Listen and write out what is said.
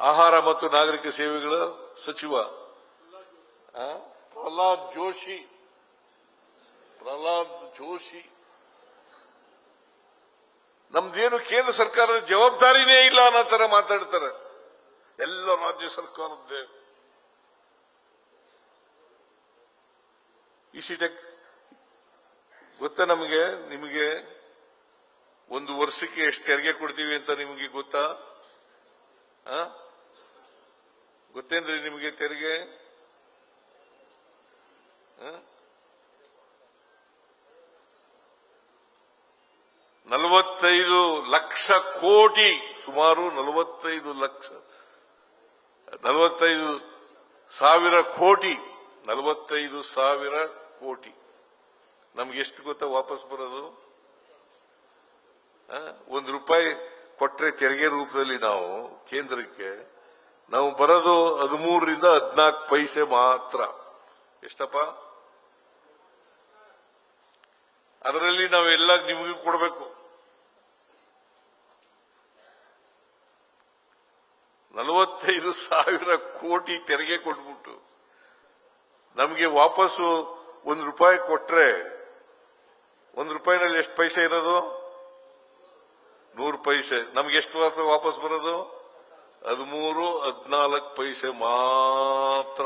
ಆಹಾರ ಮತ್ತು ನಾಗರಿಕ ಸೇವೆಗಳ ಸಚಿವ ಪ್ರಹ್ಲಾದ್ ಜೋಶಿ ನಮ್ದೇನು ಕೇಂದ್ರ ಸರ್ಕಾರದ ಜವಾಬ್ದಾರಿನೇ ಇಲ್ಲ ಅನ್ನೋ ತರ ಮಾತಾಡ್ತಾರೆ. ಎಲ್ಲ ರಾಜ್ಯ ಸರ್ಕಾರದ್ದೇ. ಇಸಿಟೆಕ್ ಗೊತ್ತಾ ನಮಗೆ? ನಿಮಗೆ ಒಂದು ವರ್ಷಕ್ಕೆ ಎಷ್ಟು ತೆರಿಗೆ ಕೊಡ್ತೀವಿ ಅಂತ ನಿಮಗೆ ಗೊತ್ತಾ? ಗೊತ್ತೇನ್ರಿ ನಿಮಗೆ ತೆರಿಗೆ? 45 ಲಕ್ಷ ಕೋಟಿ, ಸುಮಾರು 45,000 ಕೋಟಿ. 45,000 ಕೋಟಿ ನಮ್ಗೆ ಎಷ್ಟು ಗೊತ್ತಾ ವಾಪಸ್ ಬರೋದು? ₹1 ಕೊಟ್ರೆ ತೆರಿಗೆ ರೂಪದಲ್ಲಿ ನಾವು ಕೇಂದ್ರಕ್ಕೆ ನಾವು ಬರೋದು 13 ರಿಂದ 14 ಪೈಸೆ ಮಾತ್ರ. ಎಷ್ಟಪ್ಪ? ಅದರಲ್ಲಿ ನಾವೆಲ್ಲ ನಿಮಗೂ ಕೊಡಬೇಕು. 45,000 ಕೋಟಿ ತೆರಿಗೆ ಕೊಟ್ಬಿಟ್ಟು ನಮಗೆ ವಾಪಸ್ಸು ₹1 ಕೊಟ್ರೆ ₹1ನಲ್ಲಿ ಎಷ್ಟು ಪೈಸೆ ಇರೋದು? 100 ಪೈಸೆ. ನಮ್ಗೆ ಎಷ್ಟು ವಾಪಸ್ ಬರೋದು? 13, 14 ಪೈಸೆ ಮಾತ್ರ.